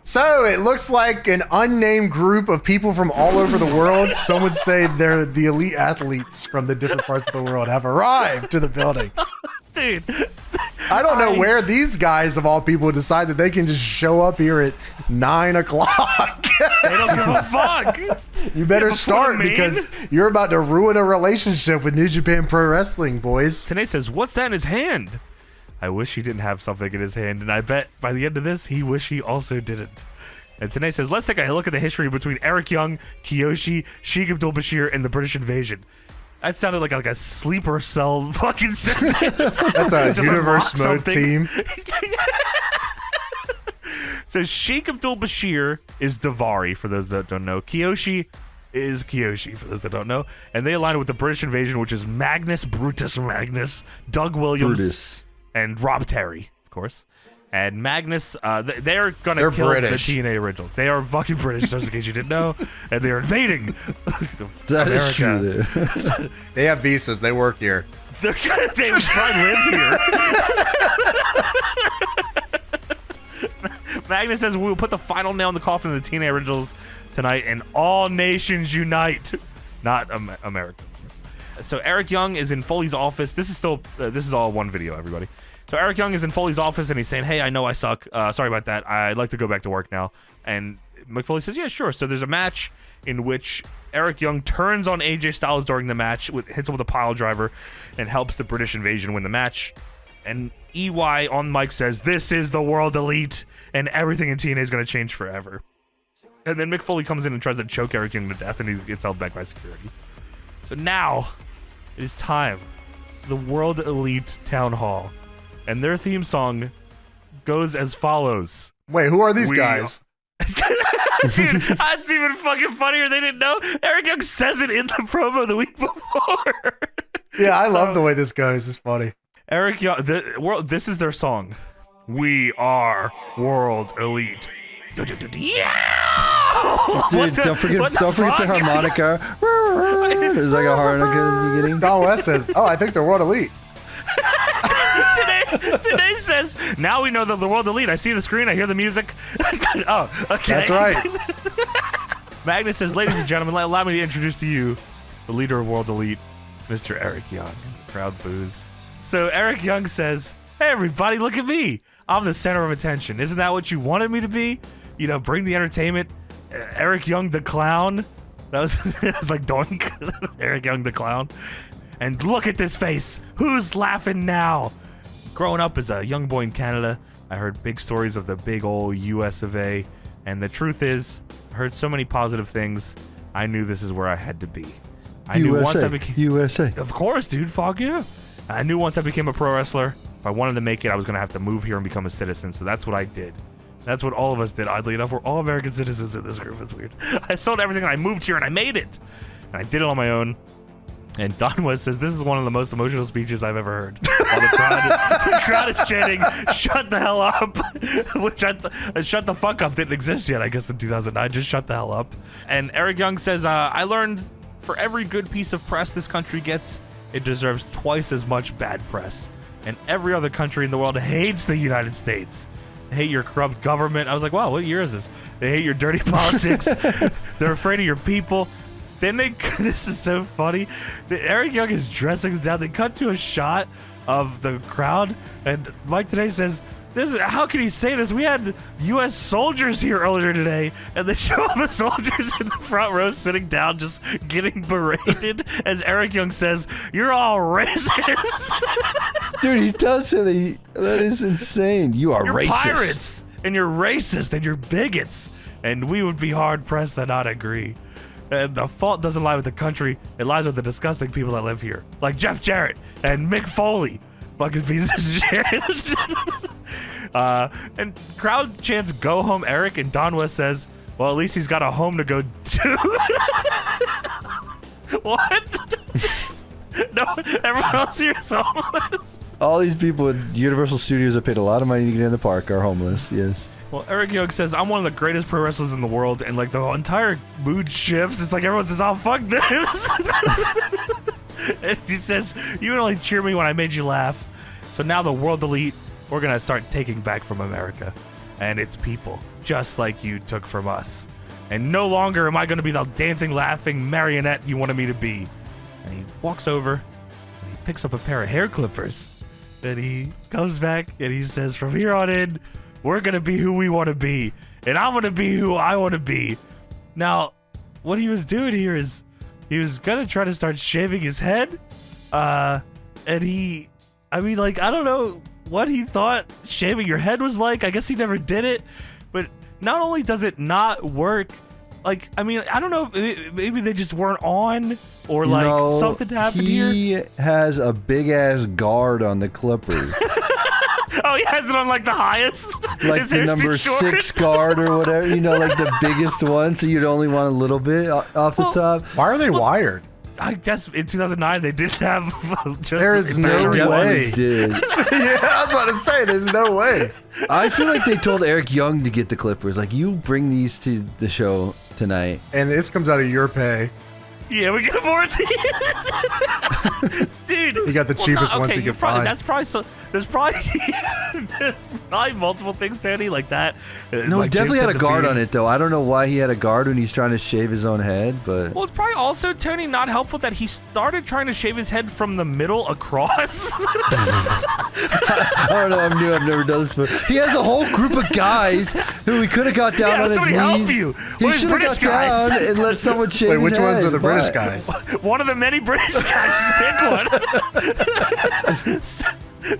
So it looks like an unnamed group of people from all over the world. Some would say they're the elite athletes from the different parts of the world have arrived to the building. Dude. I don't know where these guys of all people decide that they can just show up here at 9 o'clock. They don't give a fuck. You better start because you're about to ruin a relationship with New Japan Pro Wrestling, boys. Tenay says, what's that in his hand? I wish he didn't have something in his hand, and I bet by the end of this, he wish he also didn't. And Tenay says, let's take a look at the history between Eric Young, Kiyoshi, 𝓔𝓿𴣅, and the British Invasion. That sounded like a sleeper cell fucking sentence. That's a universe mode team. So 𝓔𝓿𴣅 is Daivari, for those that don't know. Kiyoshi is Kiyoshi, for those that don't know. And they align with the British Invasion, which is Magnus, Brutus Magnus, Doug Williams, and Rob Terry, of course. And Magnus, they're going to kill British. the TNA originals. They are fucking British, just in case you didn't know. And they're invading That America. is true. They have visas. They work here. They probably live here. Magnus says, we will put the final nail in the coffin of the TNA originals tonight, and all nations unite. Not America. So Eric Young is in Foley's office. This is all one video, everybody. So Eric Young is in Foley's office, and he's saying, hey, I know I suck. Sorry about that. I'd like to go back to work now. And Mick Foley says, yeah, sure. So there's a match in which Eric Young turns on AJ Styles during the match, hits him with a pile driver, and helps the British Invasion win the match. And EY on mic says, this is the World Elite, and everything in TNA is going to change forever. And then Mick Foley comes in and tries to choke Eric Young to death, and he gets held back by security. So now, it is time. The World Elite Town Hall. And their theme song goes as follows. Wait, who are these guys? Dude, that's even fucking funnier. They didn't know. Eric Young says it in the promo the week before. Yeah, I love the way this goes. It's funny. Eric Young, this is their song. We are World Elite. Yeah! Dude, don't forget the harmonica. There's like a harmonica at the beginning. Don West says, oh, I think they're World Elite. Today says, now we know that the World Elite. I see the screen, I hear the music. Oh, okay. That's right. Magnus says, ladies and gentlemen, allow me to introduce to you the leader of World Elite, Mr. Eric Young. Crowd boos. So Eric Young says, hey, everybody, look at me. I'm the center of attention. Isn't that what you wanted me to be? You know, bring the entertainment. Eric Young the clown. That was, it was like doink. Eric Young the clown. And look at this face. Who's laughing now? Growing up as a young boy in Canada, I heard big stories of the big old US of A. And the truth is, I heard so many positive things. I knew this is where I had to be. I knew once I became USA. Of course, dude. Fuck yeah. I knew once I became a pro wrestler, if I wanted to make it, I was going to have to move here and become a citizen. So that's what I did. That's what all of us did. Oddly enough, we're all American citizens in this group. It's weird. I sold everything and I moved here and I made it. And I did it on my own. And Don West says, this is one of the most emotional speeches I've ever heard. While the crowd is chanting, shut the hell up. Which shut the fuck up didn't exist yet, I guess, in 2009. Just shut the hell up. And Eric Young says, I learned for every good piece of press this country gets, it deserves twice as much bad press. And every other country in the world hates the United States. They hate your corrupt government. I was like, wow, what year is this? They hate your dirty politics. They're afraid of your people. Then this is so funny. Eric Young is dressing down. They cut to a shot of the crowd, and Mike today says, how can he say this? We had U.S. soldiers here earlier today, and they show all the soldiers in the front row sitting down, just getting berated, as Eric Young says, you're all racist. Dude, he does say that is insane. You're racist. Pirates, and you're racist, and you're bigots, and we would be hard-pressed to not agree. And the fault doesn't lie with the country, it lies with the disgusting people that live here. Like Jeff Jarrett and Mick Foley. Fucking pieces of shit. And crowd chants, go home, Eric, and Don West says, well, at least he's got a home to go to. What? No, everyone else here is homeless. All these people at Universal Studios have paid a lot of money to get in the park are homeless, yes. Well, Eric Young says, I'm one of the greatest pro wrestlers in the world, and like the entire mood shifts. It's like everyone says, oh, fuck this. And he says, you would only cheer me when I made you laugh. So now the World Elite, we're going to start taking back from America and its people. just like you took from us. And no longer am I going to be the dancing, laughing marionette you wanted me to be. And he walks over and he picks up a pair of hair clippers. And he comes back and he says, from here on in, we're going to be who we want to be. And I'm going to be who I want to be. Now, what he was doing here is he was going to try to start shaving his head. And I don't know what he thought shaving your head was like. I guess he never did it. But not only does it not work, I don't know, maybe they just weren't on, or something happened here. He has a big ass guard on the clippers. Oh, he has it on the highest? Like His the hair's too number short? 6 guard or whatever, like the biggest one, so you'd only want a little bit off the top. Why are they wired? I guess in 2009 they didn't have just There is no They way. did. Yeah, I was about to say, there's no way. I feel like they told Eric Young to get the clippers. Like, you bring these to the show tonight. And this comes out of your pay. Yeah, we can afford these. Dude. You got the cheapest ones you could find. That's probably so. There's probably multiple things, Danny, like that. No, he definitely had a guard on it, though. I don't know why he had a guard when he's trying to shave his own head, but... Well, it's probably also, Tony, not helpful that he started trying to shave his head from the middle across. I don't know, I'm new, I've never done this, but he has a whole group of guys who he could have got down on his knees. Help you. He should have got guys? down and let someone shave his Wait, which head. ones are the British guys? One of the many British guys. Just pick one.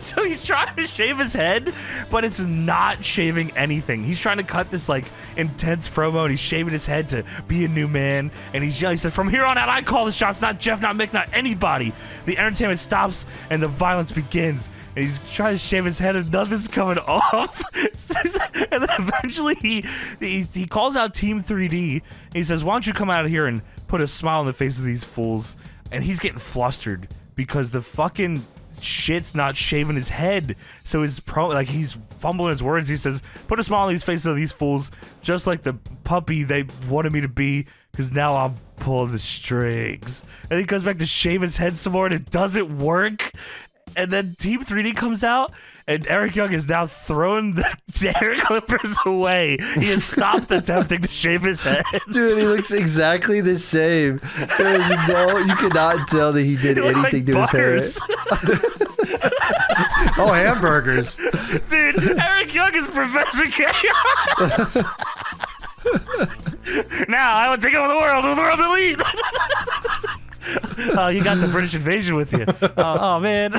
So he's trying to shave his head, but it's not shaving anything. He's trying to cut this intense promo, and he's shaving his head to be a new man. And he said, from here on out, I call the shots, not Jeff, not Mick, not anybody. The entertainment stops and the violence begins. And he's trying to shave his head and nothing's coming off. And then eventually he calls out Team 3D. He says, why don't you come out of here and put a smile on the face of these fools? And he's getting flustered because the fucking shit's not shaving his head. So his he's fumbling his words. He says, put a smile on these faces of these fools, just like the puppy they wanted me to be, because now I'm pulling the strings. And he goes back to shave his head some more, and it doesn't work. And then Team 3D comes out, and Eric Young is now throwing the hair clippers away. He has stopped attempting to shave his head. Dude, he looks exactly the same. You cannot tell that he did anything to his hair. Oh, hamburgers. Dude, Eric Young is Professor Chaos. Now I will take over the world with World Elite. Oh, you got the British invasion with you. Oh man.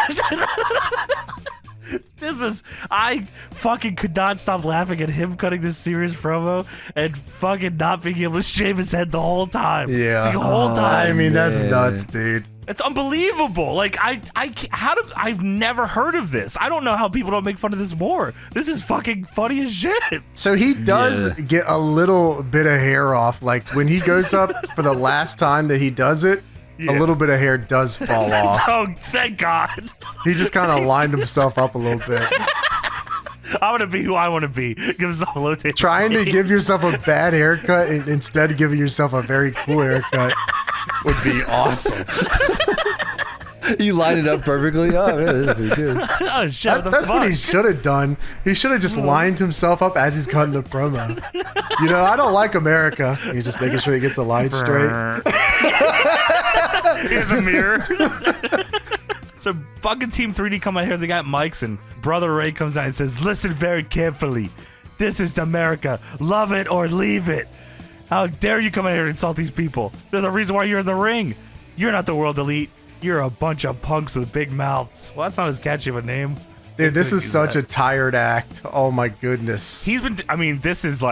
I fucking could not stop laughing at him cutting this serious promo and fucking not being able to shave his head the whole time. Yeah. The whole time. I mean, that's nuts, dude. It's unbelievable. I've never heard of this. I don't know how people don't make fun of this more. This is fucking funny as shit. So he does get a little bit of hair off. Like when he goes up for the last time that he does it, a little bit of hair does fall off. Oh, thank God. He just kind of lined himself up a little bit. I want to be who I want to be. Give yourself a low tape. Trying to give yourself a bad haircut and instead giving yourself a very cool haircut would be awesome. You line it up perfectly. Oh, man, that's pretty good. Oh, shit, That's what he should have done. He should have just lined himself up as he's cutting the promo. I don't like America. He's just making sure he gets the line straight. Here's a mirror. So fucking Team 3D come out here. They got mics, and Brother Ray comes out and says, listen very carefully. This is America. Love it or leave it. How dare you come out here and insult these people? There's a reason why you're in the ring. You're not the World Elite. You're a bunch of punks with big mouths. Well, that's not as catchy of a name. Dude, this is such a tired act. Oh my goodness. This is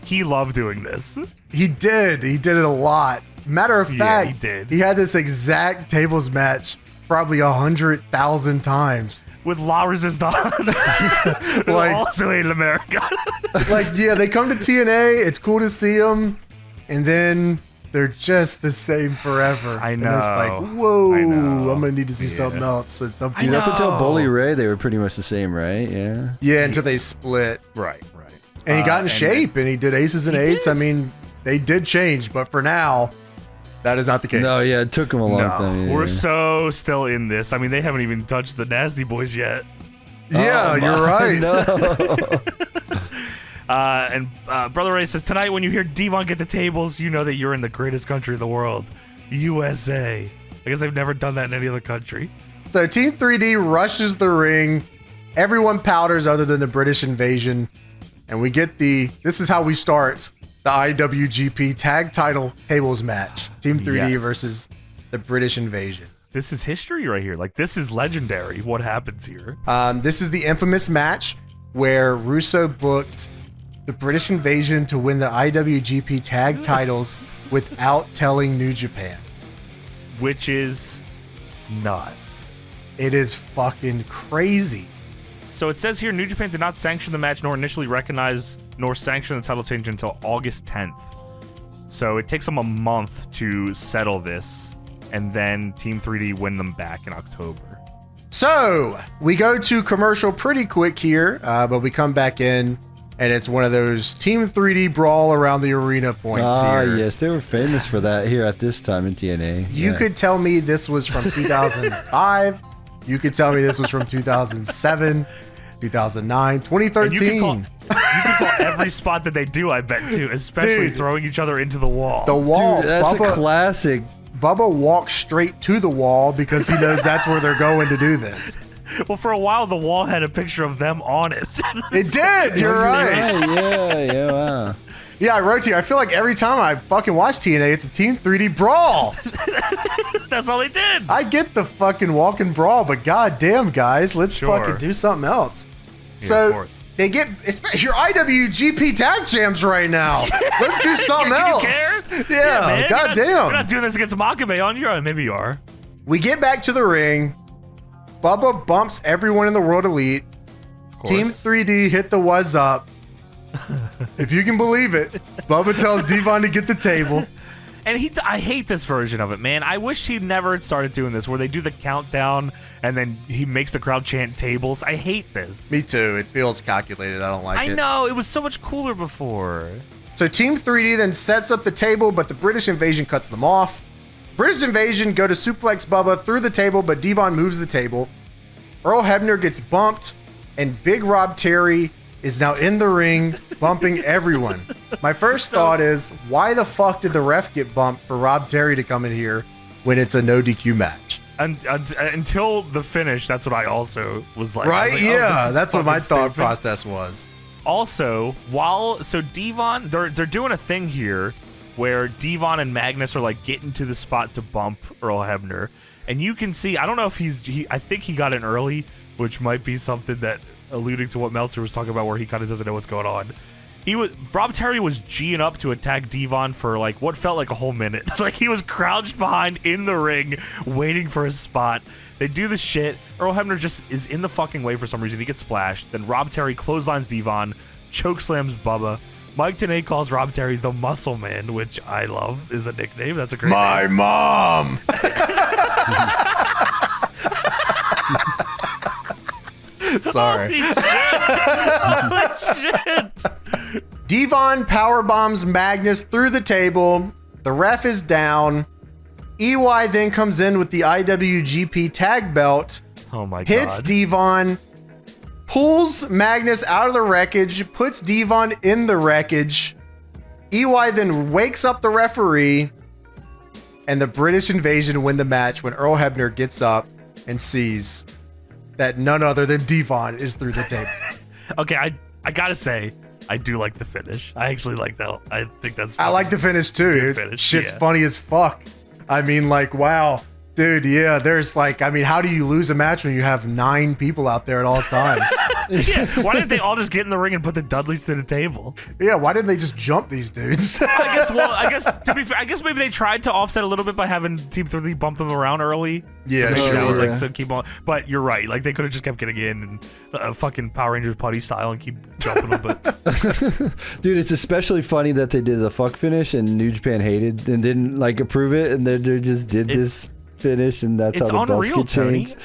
he loved doing this. He did it a lot. Matter of fact, he did. He had this exact tables match probably 100,000 times. With La Resistance. Who also hate America. They come to TNA. It's cool to see them. And then they're just the same forever. I know. And it's like, whoa, I'm going to need to see something else. At some point. Up until Bully Ray, they were pretty much the same, right? Yeah. Yeah, until they split. Right. And he got in shape, and he did aces and eights. I mean, they did change, but for now, that is not the case. No, yeah, it took him a long time. Yeah. We're so still in this. I mean, they haven't even touched the Nasty Boys yet. Yeah, you're right. No. And Brother Ray says, tonight when you hear Devon get the tables, you know that you're in the greatest country in the world, USA. I guess they've never done that in any other country. So Team 3D rushes the ring. Everyone powders other than the British Invasion. And we get this is how we start the IWGP Tag Title Tables match. Team 3D versus the British Invasion. This is history right here. Like, this is legendary, what happens here. This is the infamous match where Russo booked the British Invasion to win the IWGP Tag Titles without telling New Japan. Which is nuts. It is fucking crazy. So it says here, New Japan did not sanction the match nor initially recognize nor sanction the title change until August 10th. So it takes them a month to settle this, and then Team 3D win them back in October. So we go to commercial pretty quick here, but we come back in, and it's one of those Team 3D brawl around the arena points here. Yes, they were famous for that here at this time in TNA. You could tell me this was from 2005. You could tell me this was from 2007, 2009, 2013. You can call every spot that they do, I bet, too, especially Dude. throwing each other into the wall. The wall. Dude, that's a classic. Bubba walks straight to the wall because he knows that's where they're going to do this. Well, for a while, the wall had a picture of them on it. It did. You're right. Yeah, wow. Yeah, I wrote to you. I feel like every time I fucking watch TNA, it's a Team 3D brawl. That's all they did. I get the fucking walk and brawl, but goddamn, guys, let's Sure. fucking do something else. Yeah, of So course. they get your IWGP tag champs right now. Let's do something Can else. you care? Yeah, man. goddamn. You're not doing this against 𝓔𝓄𝓄𝓏 on your own. Maybe you are. We get back to the ring. Bubba bumps everyone in the World Elite. Of Team course. 3D hit the was up. If you can believe it, Bubba tells Devon to get the table. And I hate this version of it, man. I wish he never started doing this, where they do the countdown and then he makes the crowd chant tables. I hate this. Me too. It feels calculated. I don't like it. I know, it was so much cooler before. So Team 3D then sets up the table, but the British Invasion cuts them off. British Invasion go to suplex Bubba through the table, but Devon moves the table. Earl Hebner gets bumped, and Big Rob Terry is now in the ring, bumping everyone. My first thought is, why the fuck did the ref get bumped for Rob Terry to come in here when it's a no DQ match? Until the finish, that's what I also was like. Right? I was like, Yeah, this is that's what my fucking thought stupid. process was. Also, Devon, they're doing a thing here where Devon and Magnus are like getting to the spot to bump Earl Hebner, and you can see, I don't know if I think he got in early, which might be something that alluding to what Meltzer was talking about, where he kind of doesn't know what's going on. Rob Terry was G'ing up to attack Devon for like what felt like a whole minute. Like he was crouched behind in the ring, waiting for his spot. They do the shit. Earl Hebner just is in the fucking way for some reason. He gets splashed. Then Rob Terry clotheslines Devon, chokeslams Bubba. Mike Tenay calls Rob Terry the Muscle Man, which I love is a nickname. That's a great My name. mom! Sorry. Holy shit! Devon powerbombs Magnus through the table. The ref is down. EY then comes in with the IWGP tag belt, Oh my hits god. Devon, pulls Magnus out of the wreckage, puts Devon in the wreckage. EY then wakes up the referee, and the British Invasion win the match when Earl Hebner gets up and sees that none other than Devon is through the table. Okay, I gotta say, I do like the finish. I actually like that. I think that's I like the finish too. Good finish, Shit's yeah. funny as fuck. I mean, like, wow. Dude, yeah, there's like, I mean, how do you lose a match when you have 9 people out there at all times? Yeah, why didn't they all just get in the ring and put the Dudleys to the table? Yeah, why didn't they just jump these dudes? I guess to be fair, I guess maybe they tried to offset a little bit by having Team 3 bump them around early. Yeah, Maybe that was sure. like, so keep on. But you're right, like they could have just kept getting in and fucking Power Rangers putty style and keep jumping them. But Dude, it's especially funny that they did the fuck finish and New Japan hated and didn't like approve it, and they just did this finish, and that's how it's the belts unreal, get changed.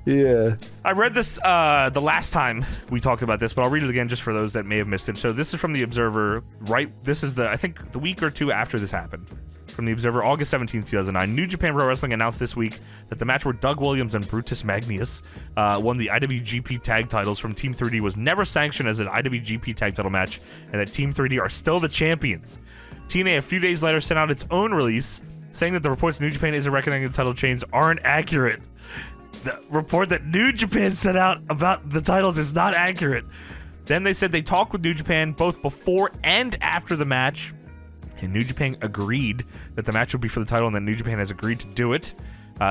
Yeah. I read this the last time we talked about this, but I'll read it again just for those that may have missed it. So this is from the Observer, right? This is I think the week or two after this happened. From the Observer, August 17th, 2009. New Japan Pro Wrestling announced this week that the match where Doug Williams and Brutus Magnus won the IWGP tag titles from Team 3D was never sanctioned as an IWGP tag title match, and that Team 3D are still the champions. TNA a few days later sent out its own release saying that the reports New Japan isn't recognizing the title change aren't accurate. The report that New Japan sent out about the titles is not accurate. Then they said they talked with New Japan both before and after the match, and New Japan agreed that the match would be for the title, and that New Japan has agreed to do it.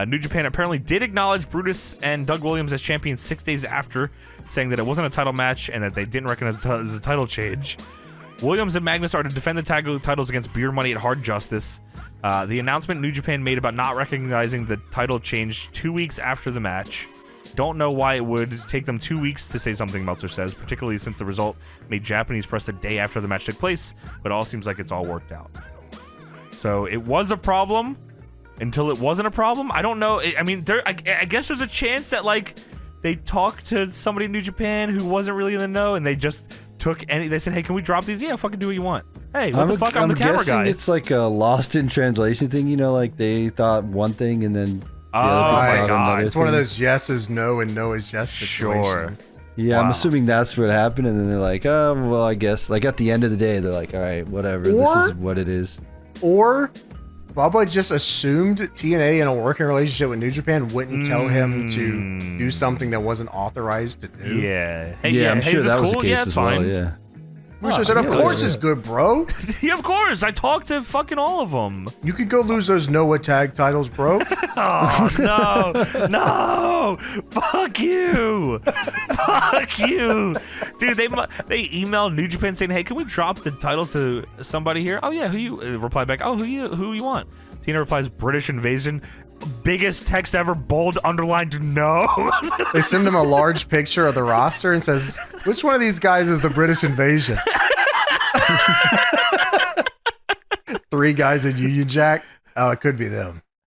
New Japan apparently did acknowledge Brutus and Doug Williams as champions 6 days after, saying that it wasn't a title match and that they didn't recognize it as a title change. Williams and Magnus are to defend the tag titles against Beer Money at Hard Justice. The announcement New Japan made about not recognizing the title change 2 weeks after the match. Don't know why it would take them 2 weeks to say something, Meltzer says, particularly since the result made Japanese press the day after the match took place, but it all seems like it's all worked out. So it was a problem until it wasn't a problem. I don't know. I mean, I guess there's a chance that, like, they talked to somebody in New Japan who wasn't really in the know, and they just took they said, hey, can we drop these? Yeah, fucking do what you want. Hey, what the fuck? I'm the camera guy. I'm guessing it's like a lost in translation thing, you know, like they thought one thing and then oh my god, it's one of those yeses, no, and no is yes situations. Sure. Yeah, Wow. I'm assuming that's what happened, and then they're like, oh, well, I guess, like at the end of the day, they're like, all right, whatever, this is what it is. Or Bubba just assumed TNA in a working relationship with New Japan wouldn't tell him to do something that wasn't authorized to do. Yeah. Hey, Yeah, I'm hey, sure is this that was cool? the case Yeah, it's as fine. well, yeah. Musso said, of course it's good, bro. Yeah, of course. I talked to fucking all of them. You could go lose those Noah tag titles, bro. Oh, no. No. Fuck you. Fuck you. Dude, they emailed New Japan saying, hey, can we drop the titles to somebody here? Oh, yeah. Who you reply back? Oh, who you want? Tina replies, British Invasion. Biggest text ever, bold, underlined, no. They send them a large picture of the roster and says, which one of these guys is the British Invasion? 3 guys in Union Jack. Oh, it could be them.